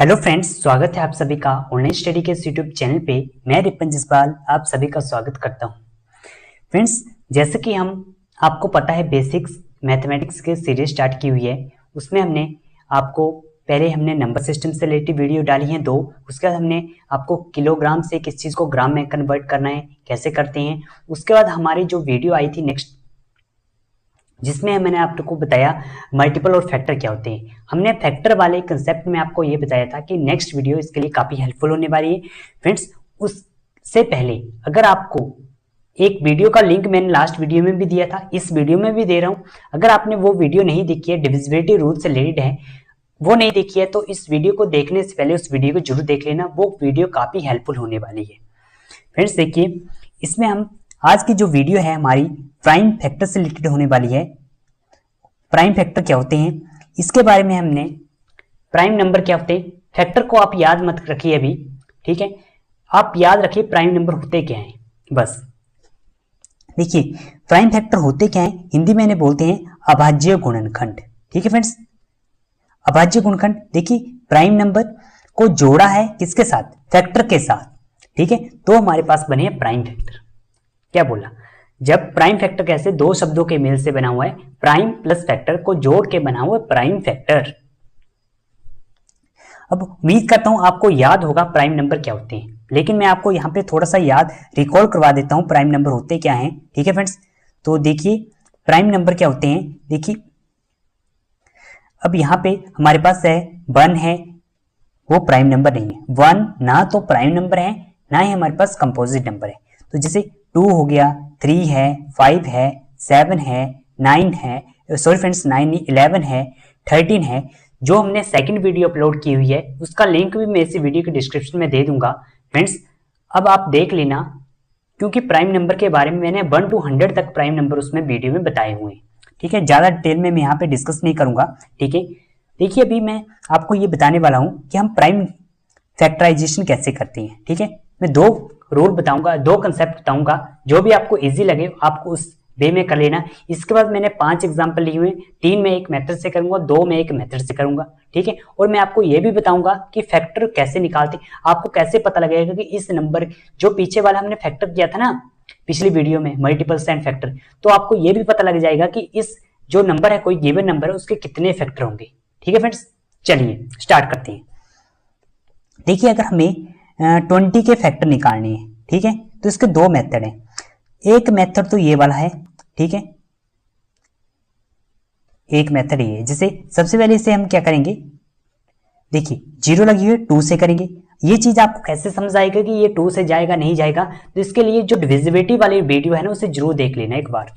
Hello friends, स्वागत है आप सभी का ऑनलाइन स्टडी के यूट्यूब चैनल पे। मैं रिपन जसपाल आप सभी का स्वागत करता हूं। फ्रेंड्स, जैसे कि हम आपको पता है बेसिक्स मैथमेटिक्स के सीरीज स्टार्ट की हुई है। उसमें हमने आपको पहले हमने नंबर सिस्टम से रिलेटेड वीडियो डाली हैं 2। उसके बाद हमने आपको किलोग्राम से किस चीज़ को ग्राम में कन्वर्ट करना है कैसे करते हैं। उसके बाद हमारी जो वीडियो आई थी नेक्स्ट, जिसमें मैंने आपको बताया मल्टीपल और फैक्टर क्या होते हैं। हमने फैक्टर वाले कंसेप्ट में आपको ये बताया था कि नेक्स्ट वीडियो इसके लिए काफ़ी हेल्पफुल होने वाली है। फ्रेंड्स, उससे पहले अगर आपको एक वीडियो का लिंक मैंने लास्ट वीडियो में भी दिया था, इस वीडियो में भी दे रहा हूँ। अगर आपने वो वीडियो नहीं देखी है, डिविजिबिलिटी रूल से रिलेटेड है, वो नहीं देखी है, तो इस वीडियो को देखने से पहले उस वीडियो को जरूर देख लेना। वो वीडियो काफ़ी हेल्पफुल होने वाली है। फ्रेंड्स देखिए, इसमें हम आज की जो वीडियो है हमारी प्राइम फैक्टर से रिलेटेड होने वाली है। प्राइम फैक्टर क्या होते हैं इसके बारे में हमने, प्राइम नंबर क्या होते हैं, फैक्टर को आप याद मत रखिए अभी, ठीक है। आप याद रखिए प्राइम नंबर होते क्या हैं बस। देखिए, प्राइम फैक्टर होते क्या हैं, हिंदी में इन्हें बोलते हैं अभाज्य गुणनखंड। ठीक है फ्रेंड्स, अभाज्य गुणनखंड। देखिए, प्राइम नंबर को जोड़ा है किसके साथ, फैक्टर के साथ, ठीक है, तो हमारे पास बने हैं प्राइम फैक्टर। क्या बोला, जब प्राइम फैक्टर कैसे, दो शब्दों के मेल से बना हुआ है, प्राइम प्लस फैक्टर को जोड़ के बना हुआ है प्राइम फैक्टर। अब उम्मीद करता हूं आपको याद होगा प्राइम नंबर क्या होते हैं, लेकिन मैं आपको यहां पे थोड़ा सा याद रिकॉल करवा देता हूं प्राइम नंबर होते क्या हैं। ठीक है फ्रेंड्स, तो देखिए प्राइम नंबर क्या होते हैं। देखिए, अब यहां पे हमारे पास है 1 है, वो प्राइम नंबर नहीं है। 1 ना तो प्राइम नंबर है ना ही हमारे पास कंपोजिट नंबर है। तो जैसे 2 हो गया, 3 है, 5 है, 7 है, 9 है, सॉरी फ्रेंड्स 9 नहीं, 11 है, 13 है। जो हमने सेकंड वीडियो अपलोड की हुई है उसका लिंक भी मैं इसी वीडियो के डिस्क्रिप्शन में दे दूंगा। फ्रेंड्स, अब आप देख लेना, क्योंकि प्राइम नंबर के बारे में मैंने 1 to 100 तक प्राइम नंबर उसमें वीडियो में बताए हुए हैं। ठीक है, ज्यादा डिटेल में मैं यहाँ पे डिस्कस नहीं करूंगा। ठीक है, देखिए अभी मैं आपको ये बताने वाला हूं कि हम प्राइम फैक्टराइजेशन कैसे करते हैं। ठीक है, मैं 2 रूल बताऊंगा, 2 कंसेप्ट बताऊंगा, जो भी आपको इजी लगे आपको उस वे में कर लेना। इसके बाद मैंने 5 एग्जांपल लिए हुए, 3 में एक मेथड से करूंगा, 2 में एक मेथड से करूंगा। ठीक है, और मैं आपको यह भी बताऊंगा कि फैक्टर कैसे निकालते, आपको कैसे पता लगेगा कि इस नंबर, जो पीछे वाला हमने फैक्टर किया था ना पिछली वीडियो में मल्टीपल्स एंड फैक्टर, तो आपको यह भी पता लग जाएगा कि इस जो नंबर है, कोई गिवन नंबर है, उसके कितने फैक्टर होंगे। ठीक है फ्रेंड्स, चलिए स्टार्ट करते हैं। देखिए, अगर हमें 20 के फैक्टर निकालने हैं, ठीक है, तो इसके 2 मेथड हैं। एक मेथड तो ये वाला है, ठीक है, एक मेथड ये है। जैसे सबसे पहले इसे हम क्या करेंगे, देखिए 0 लगी हुई है, 2 से करेंगे। ये चीज आपको कैसे समझ आएगा कि ये 2 से जाएगा नहीं जाएगा, तो इसके लिए जो डिविजिबिलिटी वाली वीडियो है ना उसे जरूर देख लेना एक बार।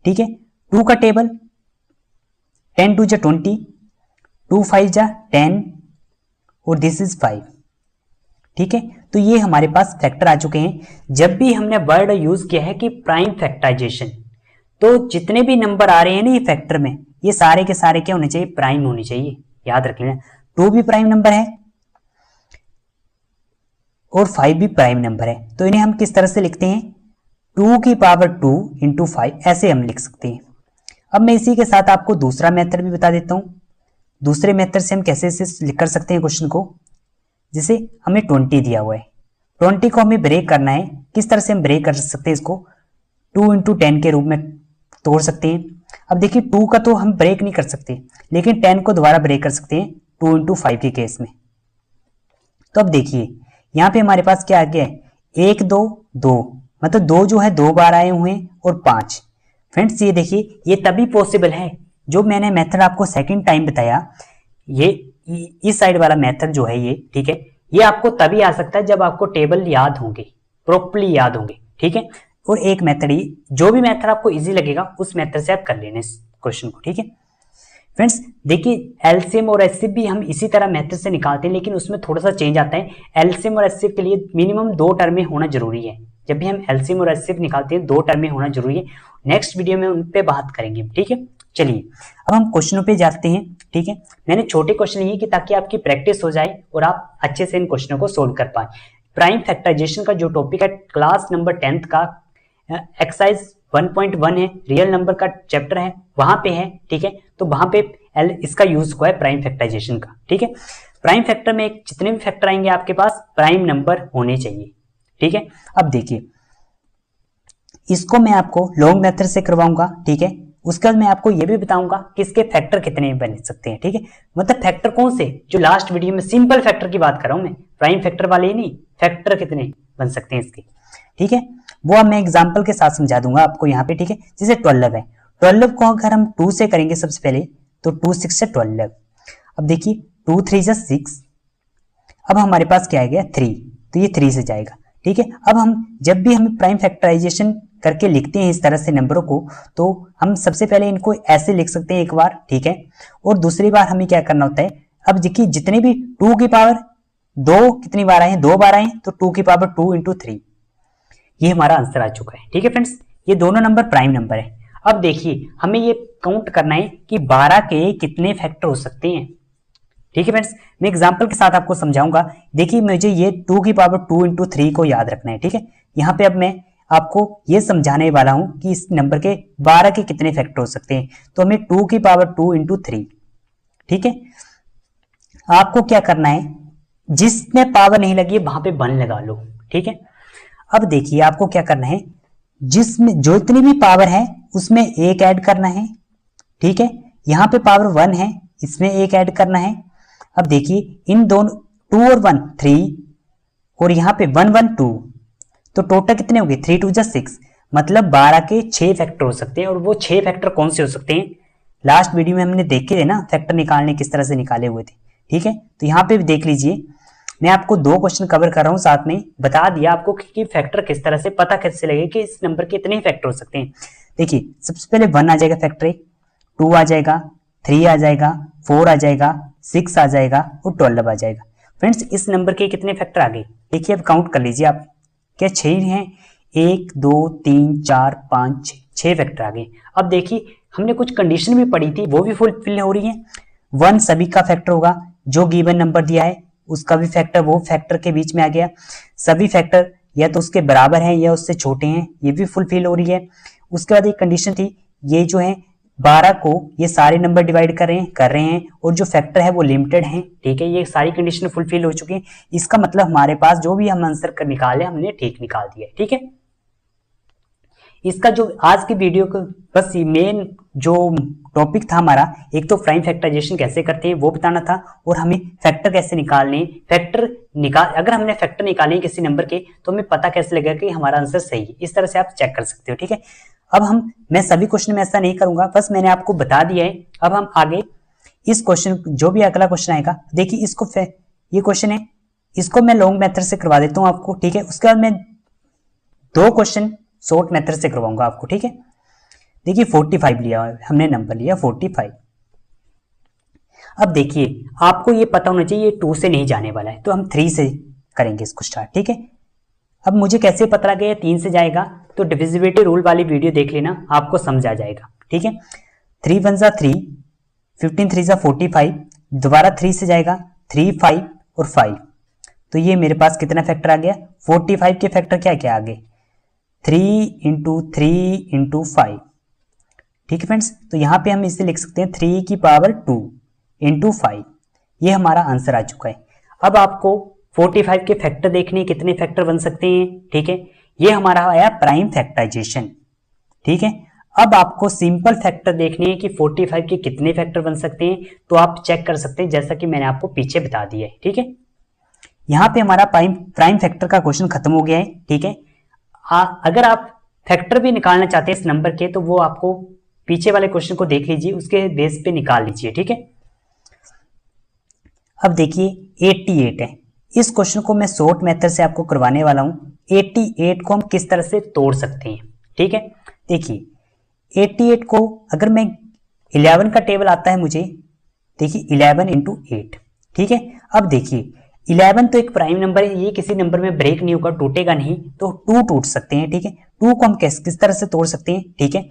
ठीक है, 2 का टेबल 10 2 जा 20, 2 5 जा 10 और दिस इज 5। ठीक है, तो ये हमारे पास फैक्टर आ चुके हैं। जब भी हमने वर्ड यूज किया है कि प्राइम फैक्टराइजेशन, तो जितने भी नंबर आ रहे हैं ना ये फैक्टर में, ये सारे के सारे क्या होने चाहिए, प्राइम होने चाहिए। याद रख लेना, 2 भी प्राइम नंबर है और 5 भी प्राइम नंबर है। तो इन्हें हम किस तरह से लिखते हैं, 2 की पावर 2 इंटू 5, ऐसे हम लिख सकते हैं। अब मैं इसी के साथ आपको दूसरा मेथड भी बता देता हूं। दूसरे मेथड से हम कैसे कर सकते हैं क्वेश्चन को। जैसे हमें 20 दिया हुआ है, 20 को हमें ब्रेक करना है। किस तरह से हम ब्रेक कर सकते हैं इसको, 2 इंटू 10 के रूप में तोड़ सकते हैं। अब देखिए 2 का तो हम ब्रेक नहीं कर सकते, लेकिन 10 को दोबारा ब्रेक कर सकते हैं 2 इंटू 5 के केस में। तो अब देखिए यहाँ पे हमारे पास क्या आ गया है, 1 2 2, मतलब 2 जो है 2 बार आए हुए हैं और 5। फ्रेंड्स ये देखिए, ये तभी पॉसिबल है, जो मैंने मेथड आपको सेकेंड टाइम बताया, ये इस साइड वाला मेथड जो है ये, ठीक है, ये आपको तभी आ सकता है जब आपको टेबल याद होंगे, प्रॉपर्ली याद होंगे। ठीक है, और एक मेथड ही, जो भी मेथड आपको इजी लगेगा उस मेथड से आप कर लेना इस क्वेश्चन को। ठीक है फ्रेंड्स, देखिए एलसीएम और एचसीएफ भी हम इसी तरह मेथड से निकालते हैं, लेकिन उसमें थोड़ा सा चेंज आता है। एलसीएम और एचसीएफ के लिए मिनिमम 2 टर्में होना जरूरी है। जब भी हम एलसीएम और एचसीएफ निकालते हैं 2 टर्में होना जरूरी है। नेक्स्ट वीडियो में उन पे बात करेंगे। ठीक है, चलिए अब हम क्वेश्चनों पे जाते हैं। ठीक है, मैंने छोटे क्वेश्चन लिए कि ताकि आपकी प्रैक्टिस हो जाए और आप अच्छे से इन क्वेश्चनों को सोल्व कर पाए। प्राइम फैक्टराइजेशन का जो टॉपिक है क्लास नंबर 10th का एक्सरसाइज 1.1 है, रियल नंबर का चैप्टर है, वहां पे है। ठीक है, तो वहां पे इसका यूज हुआ है प्राइम फैक्टराइजेशन का। ठीक है, प्राइम फैक्टर में जितने भी फैक्टर आएंगे आपके पास प्राइम नंबर होने चाहिए, ठीक है। अब देखिए इसको मैं आपको लॉन्ग मेथड से करवाऊंगा, ठीक है। उसके बाद मैं आपको ये भी बताऊंगा कि इसके फैक्टर कितने बन सकते हैं, ठीक है। मतलब फैक्टर कौन से, जो लास्ट वीडियो में सिंपल फैक्टर की बात कर रहा हूं मैं, प्राइम फैक्टर वाले ही नहीं, फैक्टर कितने बन सकते हैं इसके, ठीक है। वो अब मैं एग्जांपल के साथ समझा दूंगा आपको यहाँ पे, ठीक है। जैसे 12 है, 12 को अगर हम 2 से करेंगे सबसे पहले तो 2 6 से 12। अब देखिए 2 3 जा 6, अब हमारे पास क्या आ गया 3, तो ये 3 से जाएगा, ठीक है। अब हम जब भी हम प्राइम फैक्टराइजेशन करके लिखते हैं इस तरह से नंबरों को, तो हम सबसे पहले इनको ऐसे लिख सकते हैं एक बार, ठीक है। और दूसरी बार हमें क्या करना होता है, अब देखिए जितने भी 2 की पावर 2 कितनी बार आए, 2 बार आए, तो 2 की पावर 2 इंटू 3, ये हमारा आंसर आ चुका है, ठीक है फ्रेंड्स। ये दोनों नंबर प्राइम नंबर है। अब देखिए हमें ये काउंट करना है कि 12 के कितने फैक्टर हो सकते हैं, ठीक है फ्रेंड्स। मैं एग्जांपल के साथ आपको समझाऊंगा। देखिए मुझे ये 2 की पावर 2 इंटू 3 को याद रखना है, ठीक है। यहाँ पे अब मैं आपको ये समझाने वाला हूं कि इस नंबर के 12 के कितने फैक्टर हो सकते हैं। तो हमें 2 की पावर 2 इंटू 3, ठीक है। आपको क्या करना है, जिसमें पावर नहीं लगी है वहां पे 1 लगा लो, ठीक है। अब देखिए आपको क्या करना है, जिसमें जो इतनी भी पावर है उसमें 1 ऐड करना है, ठीक है। यहां पे पावर 1 है, इसमें 1 ऐड करना है। अब देखिए इन दोनों 2 और 1 3, और यहां पे 1 1 2, तो टोटल कितने हो गए 3 2 जा 6, मतलब 12 के 6 फैक्टर हो सकते हैं। और वो 6 फैक्टर कौन से हो सकते हैं, लास्ट वीडियो में हमने देखे थे ना फैक्टर निकालने किस तरह से निकाले हुए थे, ठीक है। तो यहाँ पे भी देख लीजिए, मैं आपको 2 क्वेश्चन कवर कर रहा हूं, साथ में बता दिया आपको कि फैक्टर किस तरह से पता कैसे लगे कि इस नंबर के इतने फैक्टर हो सकते हैं। देखिए सबसे पहले 1 आ जाएगा फैक्टर, 2 आ जाएगा, 3 आ जाएगा, 4 आ जाएगा, 6 आ जाएगा और 12 आ जाएगा। फ्रेंड्स इस नंबर के कितने फैक्टर आ गए, देखिए अब काउंट कर लीजिए आप, क्या 6 हैं, 1 2 3 4 5 6 फैक्टर आ गए। अब देखिए हमने कुछ कंडीशन भी पढ़ी थी, वो भी फुलफिल हो रही है। 1 सभी का फैक्टर होगा, जो गिवन नंबर दिया है उसका भी फैक्टर वो फैक्टर के बीच में आ गया। सभी फैक्टर या तो उसके बराबर हैं या उससे छोटे हैं, ये भी फुलफिल हो रही है। उसके बाद एक कंडीशन थी, ये जो है 12 को ये सारे नंबर डिवाइड कर रहे हैं और जो फैक्टर है वो लिमिटेड है, ठीक है। ये सारी कंडीशन फुलफिल हो चुकी है। इसका मतलब हमारे पास जो भी हम आंसर कर निकाले हमने ठीक निकाल दिया, ठीक है। इसका जो आज की वीडियो का बस मेन जो टॉपिक था हमारा, एक तो प्राइम फैक्टराइजेशन कैसे करते हैं वो बताना था, और हमें फैक्टर कैसे निकालने, अगर हमने फैक्टर निकाले किसी नंबर के तो हमें पता कैसे लगेगा कि हमारा आंसर सही है। इस तरह से आप चेक कर सकते हो, ठीक है। अब मैं सभी क्वेश्चन में ऐसा नहीं करूंगा, बस मैंने आपको बता दिया है। अब हम आगे इस क्वेश्चन, जो भी अगला क्वेश्चन आएगा, देखिए इसको ये क्वेश्चन है, इसको मैं लॉन्ग मेथड से करवा देता हूं आपको, ठीक है। उसके बाद मैं 2 क्वेश्चन शॉर्ट मेथड से करवाऊंगा आपको, ठीक है। देखिए 45 लिया, हमने नंबर लिया 45। अब देखिए आपको ये पता होना चाहिए ये 2 से नहीं जाने वाला है, तो हम 3 से करेंगे इसको स्टार्ट, ठीक है। अब मुझे कैसे पता लगा ये 3 से जाएगा, तो डिविजिबिलिटी रूल वाली वीडियो देख लेना, आपको समझ आ जाएगा, ठीक है। 3 1 जा 3, 15 3 जा 45, दोबारा 3 से जाएगा 3 5 और 5, तो ये मेरे पास कितना फैक्टर आ गया, 45 के फैक्टर क्या क्या आ गए, 3 इंटू 3 इंटू 5, ठीक है फ्रेंड्स। तो यहाँ पे हम इसे लिख सकते हैं 3 की पावर 2 इंटू 5, ये हमारा आंसर आ चुका है। अब आपको 45 के फैक्टर देखने, कितने फैक्टर बन सकते हैं, ठीक है। ये हमारा आया प्राइम फैक्टराइजेशन, ठीक है। अब आपको सिंपल फैक्टर देखने हैं कि 45 के कितने फैक्टर बन सकते हैं, तो आप चेक कर सकते हैं जैसा कि मैंने आपको पीछे बता दिया है, ठीक है। यहाँ पे हमारा प्राइम फैक्टर का क्वेश्चन खत्म हो गया है, ठीक है। अगर आप फैक्टर भी निकालना चाहते हैं इस नंबर के, तो वो आपको पीछे वाले क्वेश्चन को देख लीजिए, उसके बेस पे निकाल लीजिए, ठीक है। अब देखिए 88 है, इस क्वेश्चन को मैं शॉर्ट मेथड से आपको करवाने वाला हूं। 88 को हम किस तरह से तोड़ सकते हैं, ठीक है। देखिए 88 को अगर मैं 11 का टेबल आता है मुझे, देखिए 11 इंटू 8, ठीक है। अब देखिए 11 तो एक प्राइम नंबर है, ये किसी नंबर में ब्रेक नहीं होगा, टूटेगा नहीं, तो 2 टूट सकते हैं, ठीक है। 2 को हम किस तरह से तोड़ सकते हैं, ठीक है।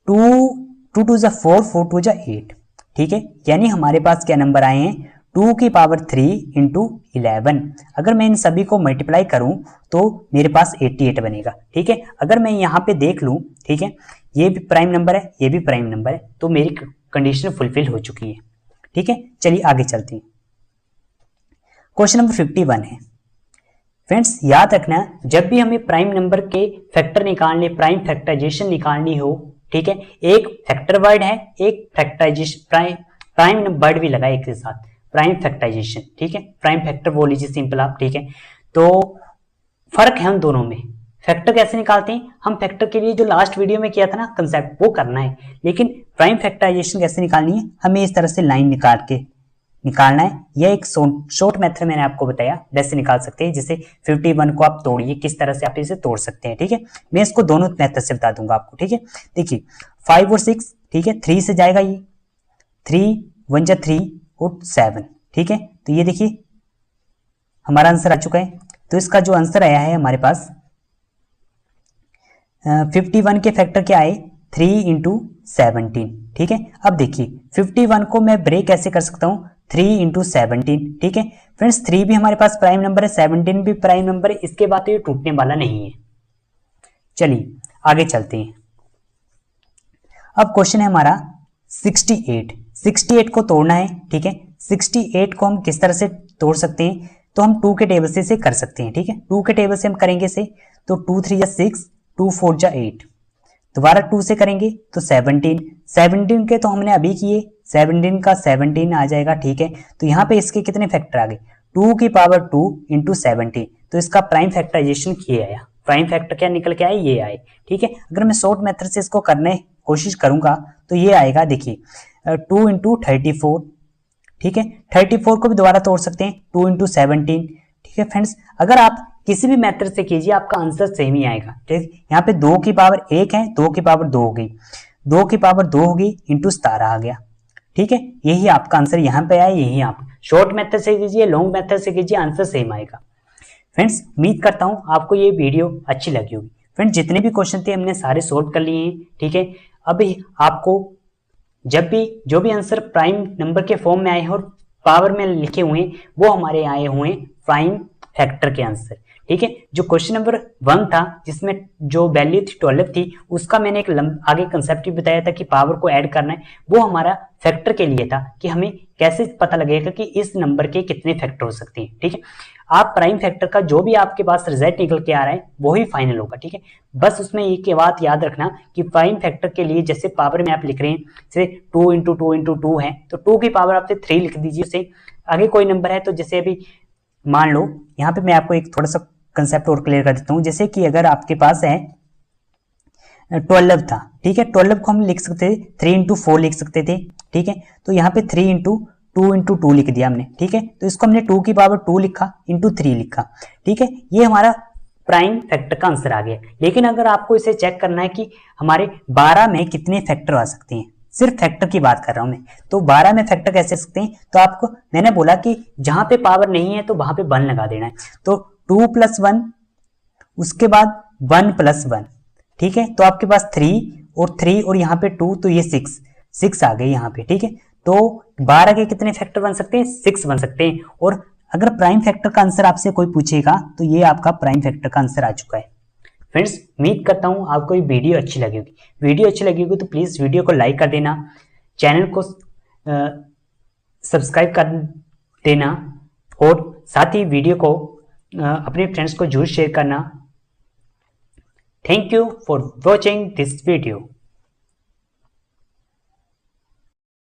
2 2 जा 4, 4 2 जा 8, ठीक है। यानी हमारे पास क्या नंबर आए हैं, 2 की पावर 3 इंटू 11। अगर मैं इन सभी को मल्टीप्लाई करूं तो मेरे पास 88 बनेगा, ठीक है। अगर मैं यहाँ पे देख लूं, ठीक है, ये भी प्राइम नंबर है, ये भी प्राइम नंबर है, तो मेरी कंडीशन फुलफिल हो चुकी है, ठीक है। चलिए आगे चलते हैं। क्वेश्चन नंबर 51 है। फ्रेंड्स याद रखना, जब भी हमें प्राइम नंबर के फैक्टर निकालने, प्राइम फैक्टराइजेशन निकालनी हो, ठीक है, एक फैक्टर वर्ड है, एक फैक्टराइजेशन प्राइम वर्ड भी लगा एक के साथ, प्राइम फैक्टराइजेशन, ठीक है, प्राइम फैक्टर बोल लीजिए सिंपल आप, ठीक है। तो फर्क है उन दोनों में। फैक्टर कैसे निकालते हैं हम, फैक्टर के लिए जो लास्ट वीडियो में किया था ना कंसेप्ट, वो करना है, लेकिन प्राइम फैक्टराइजेशन कैसे निकालनी है, हमें इस तरह से लाइन निकाल के निकालना है। यह एक शॉर्ट मेथड मैंने आपको बताया, वैसे निकाल सकते हैं। जैसे 51 को आप तोड़िए, किस तरह से आप इसे तोड़ सकते हैं, ठीक है। मैं इसको दोनों मेथड से बता दूंगा आपको, ठीक है। देखिए 5 और 6, ठीक है, 3 से जाएगा ये, 3 1 जा 3 और 7, ठीक है। तो ये देखिए हमारा आंसर आ चुका है। तो इसका जो आंसर आया है हमारे पास 51 के फैक्टर क्या आए, 3 इंटू 17, ठीक है। अब देखिए 51 को मैं ब्रेक कैसे कर सकता हूं, 3 इंटू 17, ठीक है। फ्रेंड्स 3 भी हमारे पास प्राइम नंबर है, 17 भी प्राइम नंबर है, इसके बाद तो ये टूटने वाला नहीं है। चलिए आगे चलते हैं। अब क्वेश्चन है हमारा 68 को तोड़ना है, ठीक है। 68 को हम किस तरह से तोड़ सकते हैं, तो हम 2 के टेबल से इसे कर सकते हैं, ठीक है। 2 के टेबल से हम करेंगे इसे, तो 2 3 जा 6, 2 4 जा 8, दोबारा 2 से करेंगे तो 17 के तो हमने अभी किए, 17 का 17 आ जाएगा, ठीक है। तो यहाँ पे इसके कितने फैक्टर आ गए, 2 की पावर 2 इंटू 17, तो इसका प्राइम फैक्टराइजेशन किया आया, प्राइम फैक्टर क्या निकल के आए, ये आए, ठीक है। अगर मैं शॉर्ट मेथड से इसको करने कोशिश करूंगा तो ये आएगा, देखिए 2 इंटू 34, ठीक है। 34 को भी दोबारा तोड़ सकते हैं, 2 इंटू 17, ठीक है। फ्रेंड्स अगर आप किसी भी मेथड से कीजिए आपका आंसर सेम ही आएगा, ठीक। यहाँ पे 2 की पावर 1 है, 2 की पावर 2 हो गई, 2 की पावर 2 हो गई इंटू 17 आ गया, ठीक है। यही आपका आंसर यहाँ पे आया, यही आप शॉर्ट मेथड से कीजिए, लॉन्ग मेथड से कीजिए, आंसर सेम आएगा। फ्रेंड्स उम्मीद करता हूँ आपको ये वीडियो अच्छी लगी होगी। फ्रेंड्स जितने भी क्वेश्चन थे हमने सारे सॉल्व कर लिए हैं, ठीक है। अभी आपको जब भी जो भी आंसर प्राइम नंबर के फॉर्म में आए हैं और पावर में लिखे हुए हैं, वो हमारे आए हुए हैं प्राइम फैक्टर के आंसर, ठीक है। जो क्वेश्चन नंबर 1 था जिसमें जो वैल्यू थी 12 थी, उसका मैंने एक आगे कंसेप्ट भी बताया था कि पावर को ऐड करना है, वो हमारा फैक्टर के लिए था कि हमें कैसे पता लगेगा कि इस नंबर के कितने फैक्टर हो सकते हैं, ठीक है। आप प्राइम फैक्टर का जो भी आपके पास रिजल्ट निकल के आ रहा है वही फाइनल होगा, ठीक है। बस उसमें एक बात याद रखना कि प्राइम फैक्टर के लिए जैसे पावर में आप लिख रहे हैं, जैसे 2 इंटू 2 इंटू 2 है, तो 2 की पावर आप 3 लिख दीजिए, उसे आगे कोई नंबर है तो जैसे अभी मान लो, यहाँ पे मैं आपको एक थोड़ा सा कंसेप्ट और क्लियर कर देता हूँ। जैसे कि अगर आपके पास है 12 था, ठीक है, 12 को हम लिख सकते थे 3 इंटू 4 लिख सकते थे, ठीक है। तो यहाँ पे 3 इंटू 2 इंटू 2 लिख दिया हमने, ठीक है। तो इसको हमने 2 की पावर 2 लिखा इंटू 3 लिखा, ठीक है। ये हमारा प्राइम फैक्टर का आंसर आ गया। लेकिन अगर आपको इसे चेक करना है कि हमारे 12 में कितने फैक्टर आ सकते हैं, सिर्फ फैक्टर की बात कर रहा हूं मैं, तो 12 में फैक्टर कैसे सकते हैं, तो आपको मैंने बोला कि जहां पे पावर नहीं है तो वहां पे 1 लगा देना है। तो 2 + 1, उसके बाद 1 + 1, ठीक है। तो आपके पास 3 और यहाँ पे 2, तो ये 6 आ गए यहाँ पे, ठीक है। तो 12 के कितने फैक्टर बन सकते हैं, 6 बन सकते हैं। और अगर प्राइम फैक्टर का आंसर आपसे कोई पूछेगा तो ये आपका प्राइम फैक्टर का आंसर आ चुका है। फ्रेंड्स उम्मीद करता हूँ आपको ये वीडियो अच्छी लगी होगी। वीडियो अच्छी लगी होगी तो प्लीज़ वीडियो को लाइक कर देना, चैनल को सब्सक्राइब कर देना और साथ ही वीडियो को अपने फ्रेंड्स को जरूर शेयर करना। Thank you for watching this video.